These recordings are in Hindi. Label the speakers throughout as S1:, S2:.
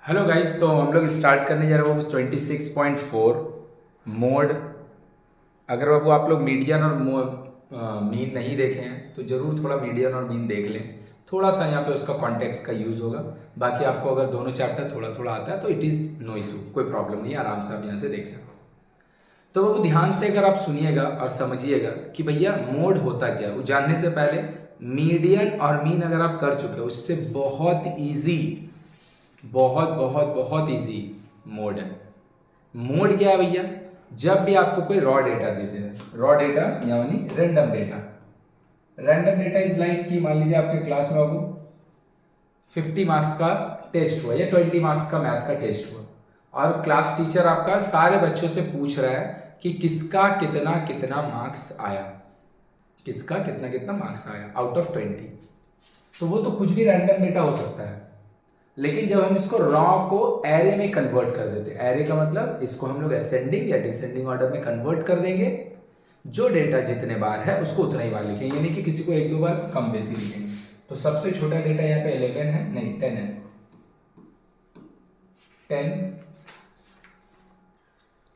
S1: हेलो गाइस, तो हम लोग स्टार्ट करने जा रहे हैं वो 26.4 मोड। अगर वो आप लोग मीडियन और मीन नहीं देखे हैं तो ज़रूर थोड़ा मीडियन और मीन देख लें। थोड़ा सा यहाँ पे उसका कॉन्टेक्स्ट का यूज़ होगा। बाकी आपको अगर दोनों चैप्टर थोड़ा थोड़ा आता है तो इट इज़ नो इशू, कोई प्रॉब्लम नहीं, आराम से आप यहाँ से देख सकते हो। तो वो ध्यान से अगर आप सुनिएगा और समझिएगा कि भैया मोड होता क्या है, वो जानने से पहले मीडियन और मीन अगर आप कर चुके हो उससे बहुत ईजी, बहुत बहुत बहुत इजी मोड है। मोड क्या है भैया? जब भी आपको कोई रॉ डेटा देते हैं, रॉ डेटा यानी random data. Random data is like कि मान लीजिए आपके क्लास में आपको 50 मार्क्स का टेस्ट हुआ या 20 मार्क्स का मैथ का टेस्ट हुआ और क्लास टीचर आपका सारे बच्चों से पूछ रहा है कि किसका कितना कितना मार्क्स आया, किसका कितना कितना मार्क्स आया आउट ऑफ 20। तो वो तो कुछ भी रैंडम डेटा हो सकता है। लेकिन जब हम इसको रॉ को एरे में कन्वर्ट कर देते हैं, एरे का मतलब इसको हम लोग असेंडिंग या डिसेंडिंग ऑर्डर में कन्वर्ट कर देंगे। जो डेटा जितने बार है उसको उतना ही बार लिखेंगे, यानी कि किसी को एक दो बार कम बेसी लिखेंगे। तो सबसे छोटा डेटा यहाँ पे 11 है, नहीं 10 है, 10।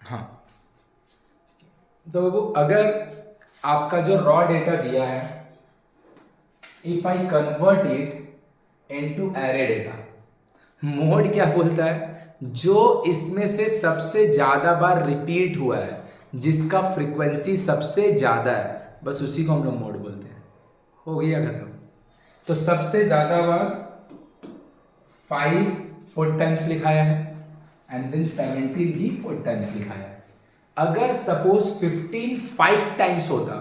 S1: हाँ, तो वो अगर आपका जो रॉ डेटा दिया है, if I convert it into array data, mode क्या बोलता है? जो इसमें से सबसे ज्यादा बार रिपीट हुआ है, जिसका फ्रीक्वेंसी सबसे ज्यादा है, बस उसी को हम लोग मोड बोलते हैं। हो गया खत्म। तो सबसे ज्यादा बार 5 4 टाइम्स लिखाया है एंड देन 17 भी 4 टाइम्स लिखाया है। अगर सपोज 15 5 टाइम्स होता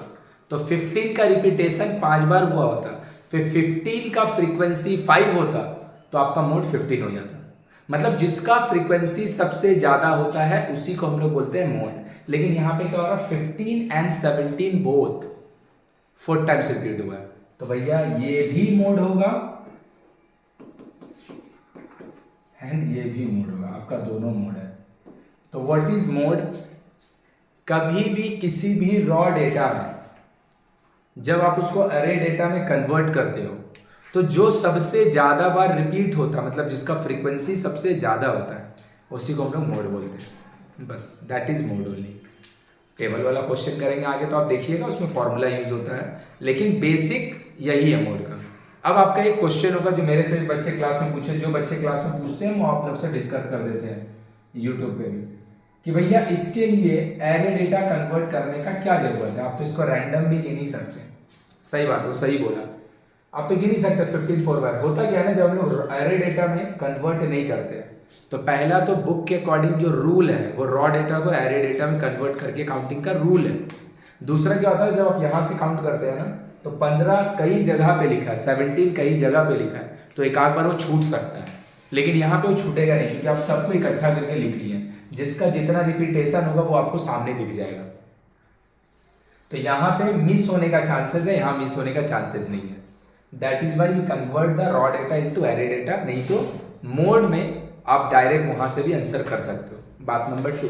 S1: तो 15 का रिपीटेशन 5 बार हुआ होता, फिर 15 का फ्रीक्वेंसी 5 होता तो आपका मोड 15 हो जाता। मतलब जिसका फ्रीक्वेंसी सबसे ज्यादा होता है उसी को हम लोग बोलते हैं मोड। लेकिन यहां पे क्या हो रहा है, 15 एंड 17 बोथ 4 टाइम्स रिपीट हुआ है, तो भैया ये भी मोड होगा एंड ये भी मोड होगा, आपका दोनों मोड है। तो व्हाट इज मोड? कभी भी किसी भी रॉ डेटा में जब आप उसको अरे डेटा में कन्वर्ट करते हो तो जो सबसे ज्यादा बार रिपीट होता, मतलब जिसका फ्रीक्वेंसी सबसे ज्यादा होता है, उसी को हम लोग मोड बोलते हैं। बस that is mode only. Table वाला क्वेश्चन करेंगे आगे तो आप देखिएगा, उसमें फॉर्मूला यूज होता है, लेकिन बेसिक यही है मोड का। अब आपका एक क्वेश्चन होगा जो मेरे से बच्चे क्लास में पूछे, जो बच्चे क्लास में पूछते हैं वो आप लोग से डिस्कस कर देते हैं यूट्यूब पे भी, कि भैया इसके लिए एरे डेटा कन्वर्ट करने का क्या जरूरत है? आप तो इसको रैंडम भी गिन ही सकते हैं। सही बात हो, सही बोला, आप तो गिन ही सकते 15 4 बार। होता क्या है ना, जब हम लोग एरे डेटा में कन्वर्ट नहीं करते तो पहला तो बुक के अकॉर्डिंग जो रूल है वो रॉ डेटा को एरे डेटा में कन्वर्ट करके काउंटिंग का रूल है। दूसरा क्या होता है, जब आप यहाँ से काउंट करते हैं ना तो 15 कई जगह पे लिखा है, 17 कई जगह पे लिखा है, तो एक आध बार वो छूट सकता है। लेकिन यहाँ पे वो छूटेगा नहीं, क्योंकि आप सबको इकट्ठा करके लिख लिए, जिसका जितना रिपीटेशन होगा वो आपको सामने दिख जाएगा। तो यहाँ पे मिस होने का चांसेस है, यहाँ मिस होने का चांसेस नहीं है। That is why you convert the raw data into array data. नहीं तो मोड में आप डायरेक्ट वहां से भी आंसर कर सकते हो। बात नंबर 2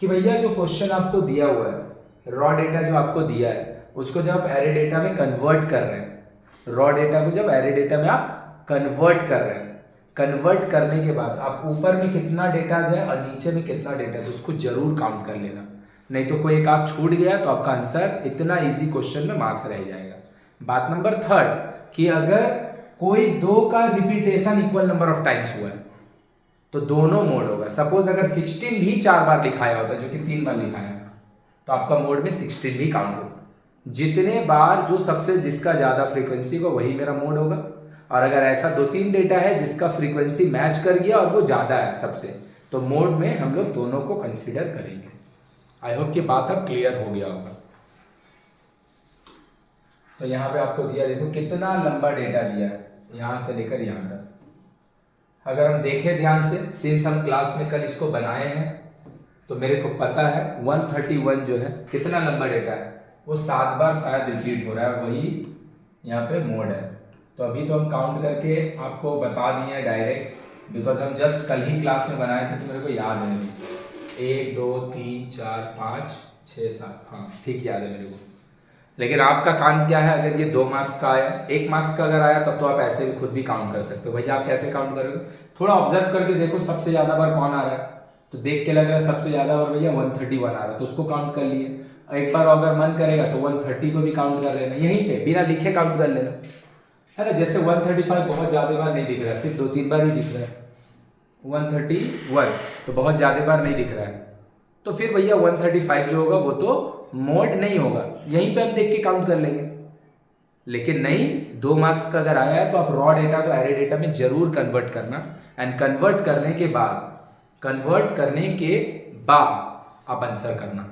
S1: कि भैया जो क्वेश्चन आपको दिया हुआ है, रॉ डेटा जो आपको दिया है उसको जब आप एरे डेटा में कन्वर्ट कर रहे हैं, रॉ डेटा को जब एरे डेटा में आप कन्वर्ट कर रहे हैं, कन्वर्ट करने के बाद आप ऊपर में कितना डेटा है और नीचे में कितना डेटा है उसको जरूर काउंट कर लेना। नहीं तो कोई एक आग छूट गया तो आपका आंसर इतना इजी क्वेश्चन में मार्क्स रह जाएगा। बात नंबर 3 कि अगर कोई दो का repetition equal number of times हुआ है तो दोनों मोड होगा। सपोज अगर 16 भी 4 बार लिखाया होता, जो कि 3 बार लिखाया था, तो आपका मोड में 16 भी काउंट होगा। जितने बार जो सबसे जिसका ज्यादा फ्रीक्वेंसी होगा वही मेरा मोड होगा। और अगर ऐसा 2-3 डेटा है जिसका फ्रीक्वेंसी मैच कर गया और वो ज्यादा है सबसे, तो मोड में हम लोग दोनों को कंसीडर करेंगे। आई होप कि बात अब क्लियर हो गया होगा। तो यहाँ पे आपको दिया, देखो कितना लंबा डेटा दिया है, यहाँ से लेकर यहाँ तक। अगर हम देखें ध्यान से, सिंस हम क्लास में कल इसको बनाए हैं तो मेरे को पता है 131 जो है कितना लंबा डेटा है, वो 7 बार शायद रिपीट हो रहा है, वही यहाँ पे मोड है। तो अभी तो हम काउंट करके आपको बता दिए डायरेक्ट, बिकॉज हम जस्ट कल ही क्लास में बनाए थे तो मेरे को याद है अभी। 1 2 3 4 5 6 7, हाँ ठीक याद है मेरे को। लेकिन आपका काम क्या है, अगर ये 2 मार्क्स का आया, 1 मार्क्स का अगर आया तब तो आप ऐसे भी खुद भी काउंट कर सकते हो। भैया आप कैसे काउंट करोगे, थोड़ा ऑब्जर्व करके देखो सबसे ज़्यादा बार कौन आ रहा है, तो देख के लग रहा है सबसे ज़्यादा बार भैया 131 आ रहा है, तो उसको काउंट कर लिए। एक बार अगर मन करेगा तो 130 को भी काउंट कर लेना, यहीं पे बिना लिखे काउंट कर लेना, है ना। जैसे 135 बहुत ज़्यादा बार नहीं दिख रहा है, सिर्फ 2-3 बार ही दिख रहा है। 131 तो बहुत ज़्यादा बार नहीं दिख रहा है, तो फिर भैया 135 जो होगा वो तो मोड नहीं होगा, यहीं पे हम देख के काउंट कर लेंगे। लेकिन नहीं, 2 मार्क्स का अगर आया है तो आप रॉ डेटा को एरे डेटा में जरूर कन्वर्ट करना, एंड कन्वर्ट करने के बाद आप आंसर करना,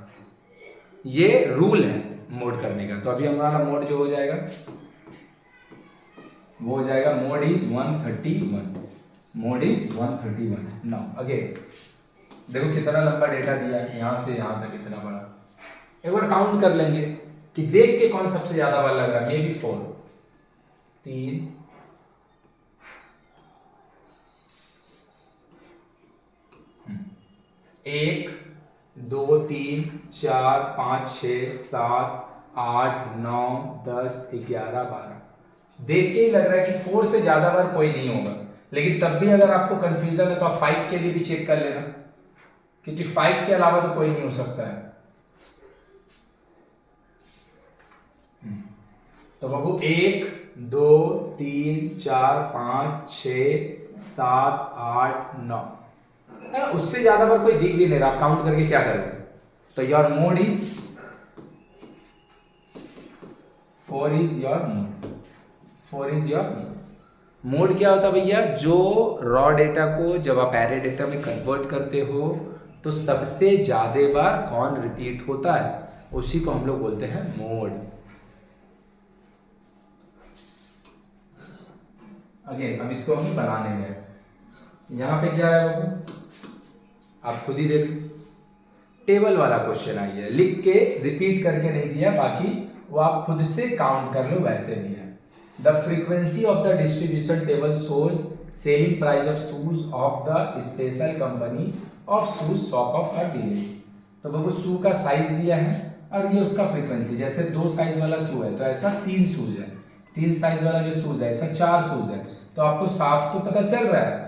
S1: ये रूल है मोड करने का। तो अभी हमारा मोड जो हो जाएगा वो हो जाएगा mode is 131, mode is 131। Now again देखो कितना लंबा डेटा दिया है, यहां से यहां तक इतना बड़ा, एक बार काउंट कर लेंगे कि देख के कौन सबसे ज्यादा बार लग रहा है। मे बी 4, 3, 1, 2, 3, 4, 5, 6, 7, 8, 9, 10, 11, 12, देख के ही लग रहा है कि 4 से ज्यादा बार कोई नहीं होगा। लेकिन तब भी अगर आपको कंफ्यूजन है तो आप 5 के लिए भी चेक कर लेना, क्योंकि 5 के अलावा तो कोई नहीं हो सकता है। तो बाबू 1, 2, 3, 4, 5, 6, 7, 8, 9, है ना, उससे ज्यादा बार कोई दिख भी नहीं रहा, आप काउंट करके क्या करोगे। तो your mode is 4 is your mode, 4 is your mode. Mode क्या होता है भैया, जो रॉ डेटा को जब आप एरे डेटा में कन्वर्ट करते हो तो सबसे ज्यादा बार कौन रिपीट होता है, उसी को हम लोग बोलते हैं मोड। अगेन अब इसको हम बनाने गए, यहां पे क्या है बाबू, आप खुद ही देख, टेबल वाला क्वेश्चन आई है, लिख के रिपीट करके नहीं दिया, बाकी वो आप खुद से काउंट कर लो वैसे दिया है। The frequency of the distribution table shows selling price of shoes of the special company of shoes shop of her village. तो बाबू शू का साइज दिया है और ये उसका फ्रीक्वेंसी, जैसे 2 साइज वाला शू है तो ऐसा 3 शूज है, 3 साइज वाला जो शूज है ऐसा 4 शूज है। तो आपको साफ तो पता चल रहा है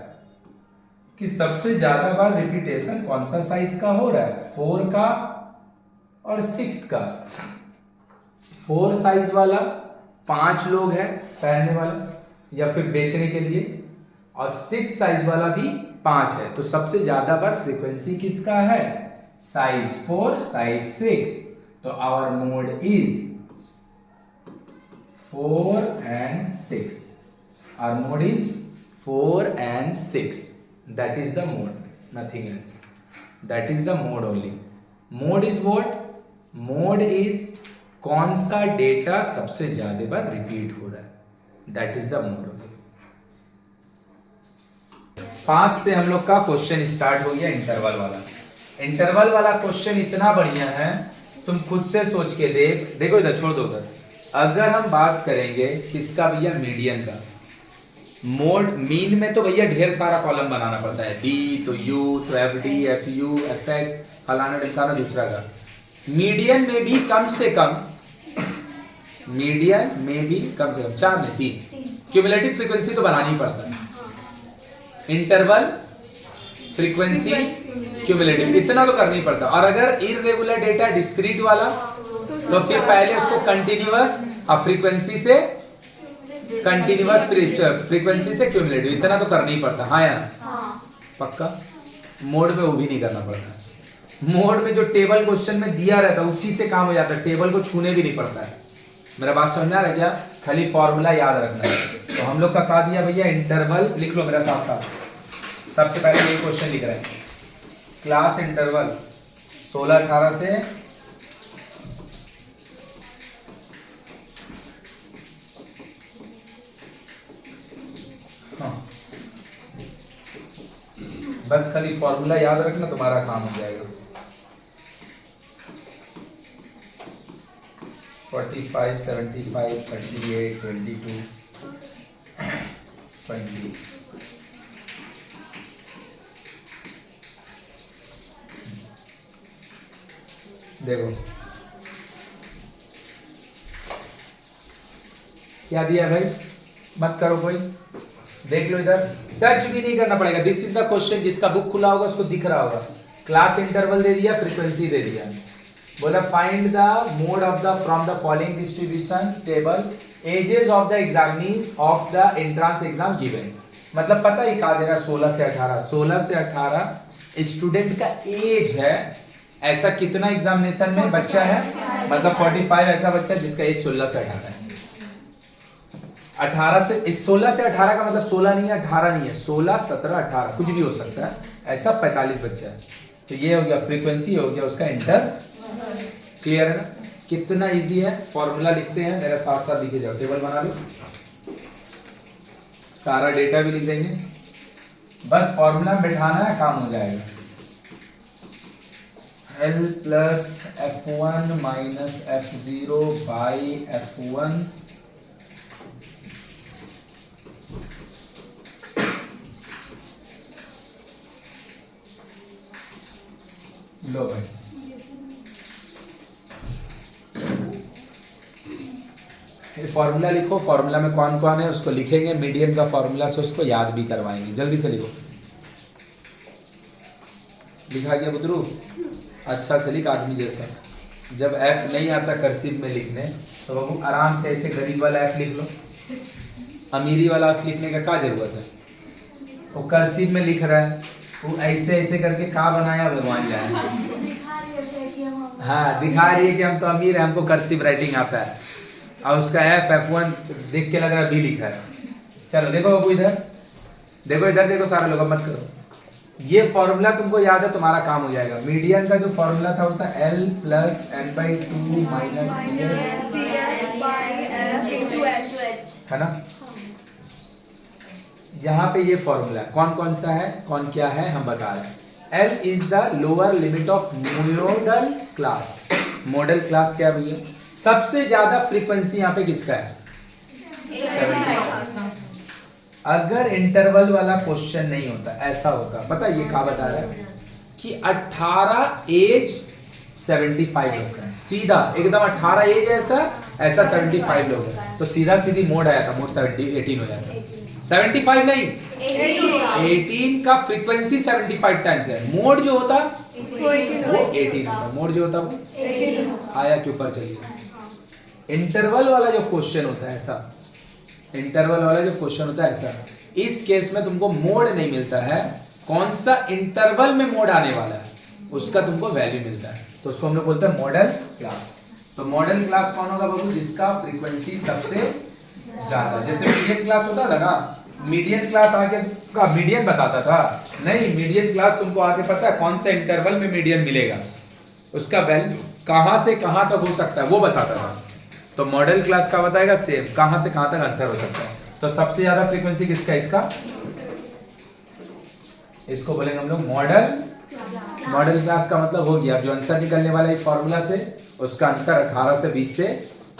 S1: कि सबसे ज्यादा बार रिपीटेशन कौन सा साइज का हो रहा है, 4 का और 6 का। 4 साइज वाला 5 लोग हैं पहनने वाला या फिर बेचने के लिए, और 6 साइज वाला भी 5 है, तो सबसे ज्यादा बार फ्रीक्वेंसी किसका है, साइज 4, साइज 6। तो our mode is 4 and 6, our mode is 4 and 6, that is the mode, nothing else, that is the mode only। mode is what, mode is कौन सा डेटा सबसे ज्यादा बार रिपीट हो रहा है, that is the mode only। 5 से हम लोग का क्वेश्चन स्टार्ट हो गया, इंटरवल वाला। इंटरवल वाला क्वेश्चन इतना बढ़िया है, तुम खुद से सोच के देखो इधर छोड़ दो उधर। अगर हम बात करेंगे किसका भैया, मीडियन का, मोड मीन में तो भैया ढेर सारा कॉलम बनाना पड़ता है, बी तो यू तो F D F U F x फलाना ढिमकाना दूसरा का। मीडियन में भी कम से कम, मीडियन में भी कम से कम 4 में 3 क्यूमुलेटिव फ्रीक्वेंसी तो बनानी ही पड़ता है। इंटरवल फ्रीक्वेंसी क्यूमुलेटिव इतना तो करना ही पड़ता है। और अगर इररेगुलर डेटा डिस्क्रीट वाला तो फिर पहले उसको कंटिन्यूअस और फ्रीक्वेंसी से कंटिन्यूअस फ्रीक्वेंसी से क्यूमुलेटिव, इतना तो करना ही पड़ता है। हाँ यार पक्का। मोड में वो भी नहीं करना पड़ता। मोड में जो टेबल क्वेश्चन में दिया रहता है उसी से काम हो जाता है, टेबल को छूने भी नहीं पड़ता है। मेरा बात समझना रह गया, खाली फॉर्मूला याद रखना है। तो हम लोग का कहा दिया भैया, इंटरवल लिख लो मेरा साथ साथ। सबसे पहले ये क्वेश्चन लिख रहे हैं, क्लास इंटरवल 16-18 से बस खाली फॉर्मूला याद रखना, तुम्हारा काम हो जाएगा। 45, 75, 38, 22, 20। देखो क्या दिया है भाई, मत करो कोई, देख लो इधर, टच भी नहीं करना पड़ेगा। दिस इज द क्वेश्चन, जिसका बुक खुला होगा उसको दिख रहा होगा। क्लास इंटरवल दे दिया, फ्रीक्वेंसी दे दिया, बोला find the mode of the from the following distribution table ages of the examinees of the entrance exam given. मतलब पता ही कहा दे रहा 16 से 18, 16 से 18 स्टूडेंट का एज है। ऐसा कितना एग्जामिनेशन में बच्चा है, मतलब 45 ऐसा बच्चा जिसका एज 16 से 18 है। 18 से इस 16 से 18 का मतलब 16 नहीं है, 18 नहीं है, 16, 17, 18 कुछ भी हो सकता है। ऐसा 45 बच्चा है। तो ये हो गया फ्रीक्वेंसी, हो गया उसका इंटर। क्लियर है ना? कितना इजी है। फॉर्मूला लिखते हैं, मेरा साथ साथ लिखे जाओ, टेबल बना लो, सारा डेटा भी लिख देंगे, बस फॉर्मूला में बैठाना है, काम हो जाएगा। L plus F1 minus F0 by F1 लो भाई, फॉर्मूला लिखो। फॉर्मूला में कौन कौन है उसको लिखेंगे, मीडियन का फॉर्मूला से उसको याद भी करवाएंगे। जल्दी से लिखो, लिखा गया बुद्रू? अच्छा से लिख, आदमी जैसा। जब एफ नहीं आता कर्सिव में लिखने तो बाबू आराम से ऐसे गरीब वाला एफ लिख लो, अमीरी वाला एफ लिखने का क्या जरूरत है? वो कर्सिव में लिख रहा है, वो ऐसे ऐसे करके कहाँ बनाया भगवान जाने। हाँ, दिखा रही है कि हम तो अमीर हैं, हमको कर्सिव राइटिंग आता है, और उसका एफ F1 देख के लग रहा है बी लिखा है। चलो देखो बाबू इधर देखो, इधर देखो, सारा लोग मत करो। ये फॉर्मूला तुमको याद है, तुम्हारा काम हो जाएगा। मीडियन का जो फॉर्मूला था वो था L प्लस n/2 माइनस है ना। यहाँ पे ये फॉर्मूला कौन कौन सा है, कौन क्या है, हम बता रहे हैं। L is the lower limit of model class. Model class क्या भैया? सबसे ज्यादा फ्रीक्वेंसी यहाँ पे किसका है? 75। अगर इंटरवल वाला क्वेश्चन नहीं होता, ऐसा होता, पता ये क्या बता रहा है कि 18 एज 75 लोग हैं, सीधा एकदम 18 एज ऐसा ऐसा 75 लोग हैं, तो सीधा सीधी मोड आया था, मोड 18 हो जाता। 75 नहीं, 18 का फ्रीक्वेंसी 75 टाइम्स है, मोड जो होता वो 18 होता, मोड जो होता वो आया के ऊपर चलिए। इंटरवल वाला जो क्वेश्चन होता है ऐसा, इंटरवल वाला जो क्वेश्चन होता है ऐसा, इस केस में तुमको मोड नहीं मिलता है, कौन सा इंटरवल में मोड आने वाला है उसका तुमको वैल्यू मिलता है, तो उसको हम लोग बोलते हैं मॉडल क्लास। तो मॉडल क्लास कौन होगा बाबू? जिसका फ्रीक्वेंसी सबसे ज्यादा। जैसे मीडियन क्लास होता था ना, मीडियन क्लास आके का मीडियन बताता था, नहीं, मीडियन क्लास तुमको आके पता है कौन से इंटरवल में मीडियन मिलेगा, उसका वैल्यू कहां से कहां तक हो सकता है वो बताता था। तो मॉडल क्लास का बताएगा सेम, कहां से कहां तक आंसर हो सकता है। तो सबसे ज्यादा फ्रीक्वेंसी किसका? इसका, इसको बोलेंगे हम लोग मॉडल। मॉडल क्लास का मतलब हो गया जो आंसर निकलने वाला है फॉर्मूला से, उसका आंसर 18 से 20 से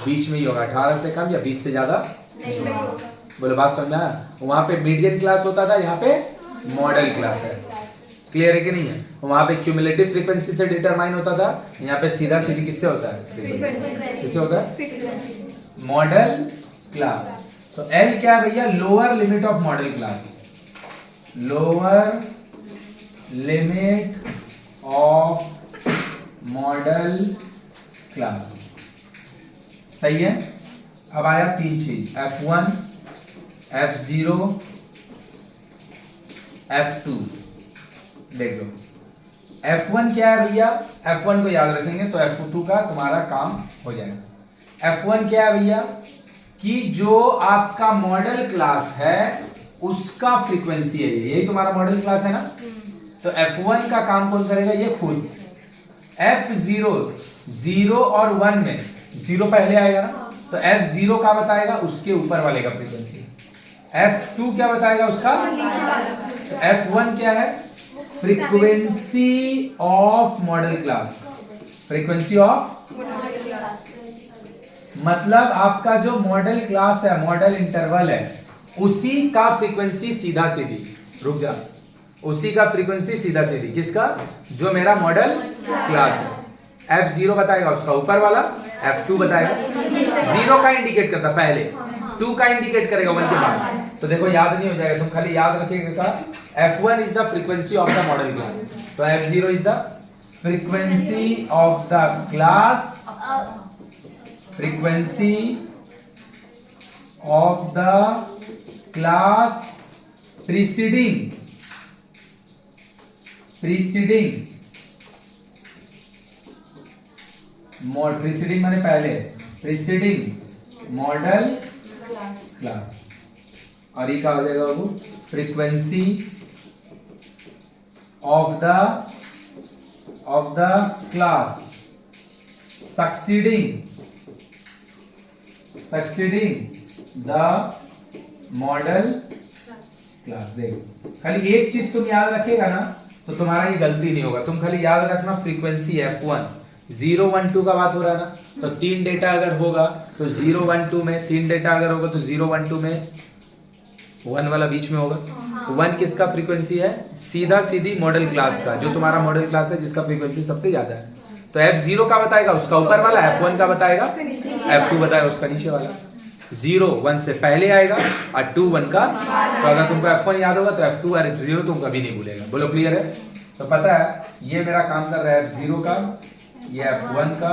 S1: बीच में ही होगा, 18 से कम या 20 से ज्यादा नहीं होगा। बोलो बात समझ में आया? वहां पे मीडियन क्लास होता था, यहाँ पे मॉडल क्लास है। क्लियर है कि नहीं है? वहां पे क्यूमुलेटिव फ्रीक्वेंसी से डिटरमाइन होता था, यहाँ पे सीधा सीधी किससे होता है? किससे होता है? Model class. तो L क्या है भैया? Lower limit of model class. Lower limit of model class, सही है। अब आया तीन चीज, F1, F0, F2। देख लो F1 क्या है भैया? F1 को याद रखेंगे तो F2 का तुम्हारा काम हो जाएगा। F1 क्या है भैया? कि जो आपका मॉडल क्लास है उसका फ्रीक्वेंसी है, यही तुम्हारा मॉडल क्लास है ना। तो F1 का काम कौन करेगा? ये खुद। F0, 0 और 1 में 0 पहले आएगा ना, तो F0 का बताएगा उसके ऊपर वाले का फ्रीक्वेंसी। F2 क्या बताएगा? उसका। तो F1 क्या है? Frequency of model class. Frequency of मतलब आपका जो मॉडल क्लास है, मॉडल इंटरवल है, उसी का फ्रीक्वेंसी सीधा सीधी, रुक जा, उसी का फ्रीक्वेंसी सीधा सीधी किसका? जो मेरा मॉडल क्लास है। F0 बताएगा उसका ऊपर वाला, F2 बताएगा, 0 का इंडिकेट करता पहले, 2 का इंडिकेट करेगा 1 के बाद। तो देखो याद नहीं हो जाएगा, तुम खाली याद रखिएगा F1 is the frequency of the modal class, तो F0 is the frequency of the class, frequency of the class preceding preceding माने पहले, प्रीसीडिंग मॉडल क्लास। और ये क्या हो जाएगा बाबू, frequency of the class succeeding the modal class. देखो खाली एक चीज तुम याद रखेगा ना तो तुम्हारा ये गलती नहीं होगा। तुम खाली याद रखना फ्रीक्वेंसी F1 0 1 2 का बात हो रहा है ना, तो 3 डेटा अगर होगा तो 0 1 2 में 3 डेटा अगर होगा तो 0 1 2 में 1 वाला बीच में होगा। तो 1 किसका फ्रीक्वेंसी है, सीधी मॉडल क्लास का, जो तुम्हारा मॉडल क्लास है जिसका फ्रीक्वेंसी सबसे ज्यादा है। तो F0 का बताएगा उसका ऊपर वाला, F1 का बताएगा F2 बताएगा उसका नीचे वाला। 0 1 से पहले आएगा और 2 1 का, तो अगर तुमको F1 याद होगा तो F2 और F0 तुम कभी नहीं भूलेगा। बोलो क्लियर है? तो पता है ये मेरा काम कर रहा है F0 का, ये F1 का,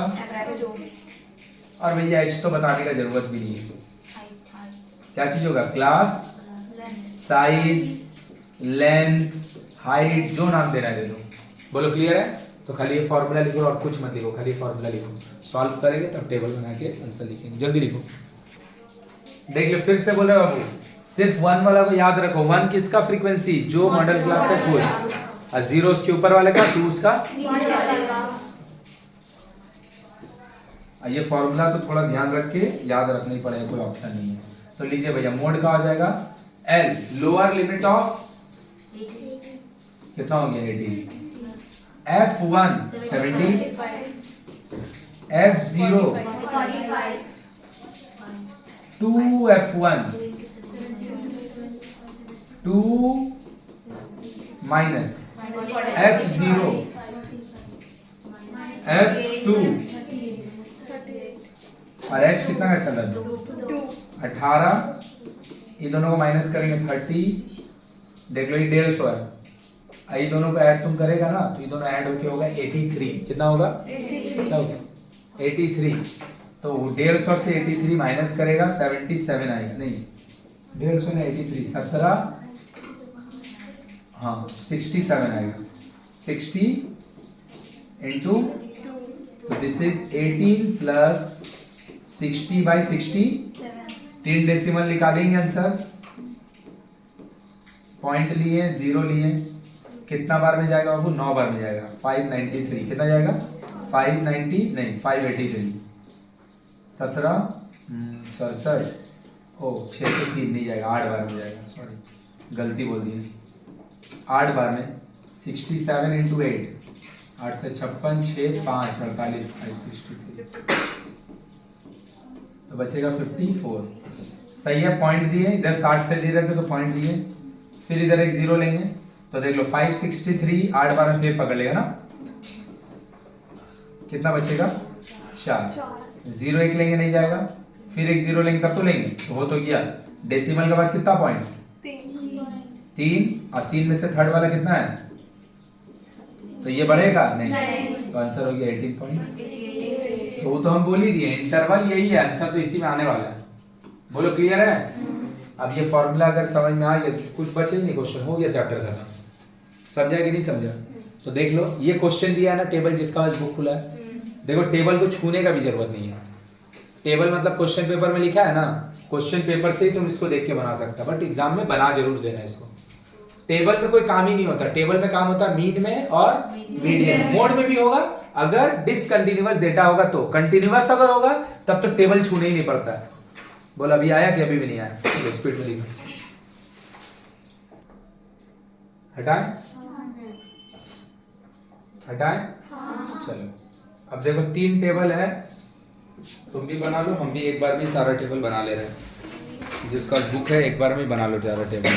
S1: और भैया H तो बताने का जरूरत भी नहीं है। क्या चीज होगा, क्लास, साइज, लेंथ, हाइट, जो नाम देना है दे दो। बोलो क्लियर है? तो खाली ये फॉर्मूला लिखो और कुछ मत लिखो, खाली फॉर्मूला लिखो। सॉल्व करेंगे तब टेबल बना के आंसर लिखेंगे। जल्दी लिखो। देख लो फिर से बोल रहे बाबू, सिर्फ 1 वाला को याद रखो। 1 किसका फ्रीक्वेंसी, जो मॉडल क्लास है खुद, और 0 उसके ऊपर वाले का, 2 उसका। ये फॉर्मूला तो थोड़ा ध्यान रख के याद रखना ही पड़ेगा, कोई ऑप्शन नहीं है। तो लीजिए भैया, मोड का हो जाएगा L, लोअर लिमिट ऑफ कितना हो गया 80, F1 70, F0 2F1 2 minus F0 F2 और H कितना का चल रहा है 18, ये दोनों को माइनस करेंगे 30, देख लो ये 150 है। ये दोनों को ऐड तुम करेगा ना तो ये दोनों ऐड होके होगा 83। कितना होगा, क्या होगा 83। तो 150 से 83 माइनस करेगा 77 आएगा, नहीं 150 ने 83 17, हाँ 67 आएगा। 60 इंटू, तो दिस इज 18 प्लस 60/60, 3 डेसिमल निकालेंगे आंसर। पॉइंट लिए, 0 लिए, कितना बार में जाएगा बाबू, 9 बार में जाएगा। 593 कितना जाएगा, 590 नहीं 583, 17 67, ओ 6 से 3 नहीं जाएगा, 8 बार में जाएगा, सॉरी गलती बोल दी है, 8 बार में। 67 इंटू 8, 8 से 56, 6 5 48, 563, तो बचेगा 54। सही है, पॉइंट दिए, इधर 60 से दे रहे थे तो पॉइंट दिए, फिर इधर एक 0 लेंगे तो देख लो 563, 8 बार में फिर पकड़ लेगा ना, कितना बचेगा 4, 0 1 लेंगे नहीं जाएगा, फिर एक 0 लेंगे तब तो लेंगे, तो वो तो गया। डेसिमल के बाद कितना पॉइंट, 3, और 3 में से थर्ड वाला कितना है, तो ये बढ़ेगा नहीं, तो आंसर हो गया 18 पॉइंट। तो वो तो हम बोल ही दिए, इंटरवल यही है, आंसर तो इसी में आने वाला है। बोलो क्लियर है? अब ये फॉर्मूला अगर समझ में आ गया, कुछ बचे नहीं, क्वेश्चन हो गया चैप्टर खत्म। समझा कि नहीं समझा? तो देख लो ये क्वेश्चन दिया है ना, टेबल जिसका आज बुक खुला है, देखो टेबल को छूने का भी जरूरत नहीं है। टेबल मतलब क्वेश्चन पेपर में लिखा है ना, क्वेश्चन पेपर से ही तुम इसको देख के बना सकता, बट एग्जाम में बना जरूर देना इसको। टेबल में कोई काम ही नहीं होता, टेबल में काम होता है मीन में और मीडियन। मोड में भी होगा अगर डिसकंटिन्यूअस डेटा होगा, तो कंटिन्यूअस अगर होगा तब तो टेबल छूने ही नहीं पड़ता है। बोल अभी आया कि अभी भी नहीं आया? चलो स्पीड में लिखो, हटाएं हटाएं, चलो अब देखो 3 टेबल है, तुम भी बना लो, हम भी एक बार में सारा टेबल बना ले रहे हैं। जिसका बुक है एक बार में बना लो सारा टेबल।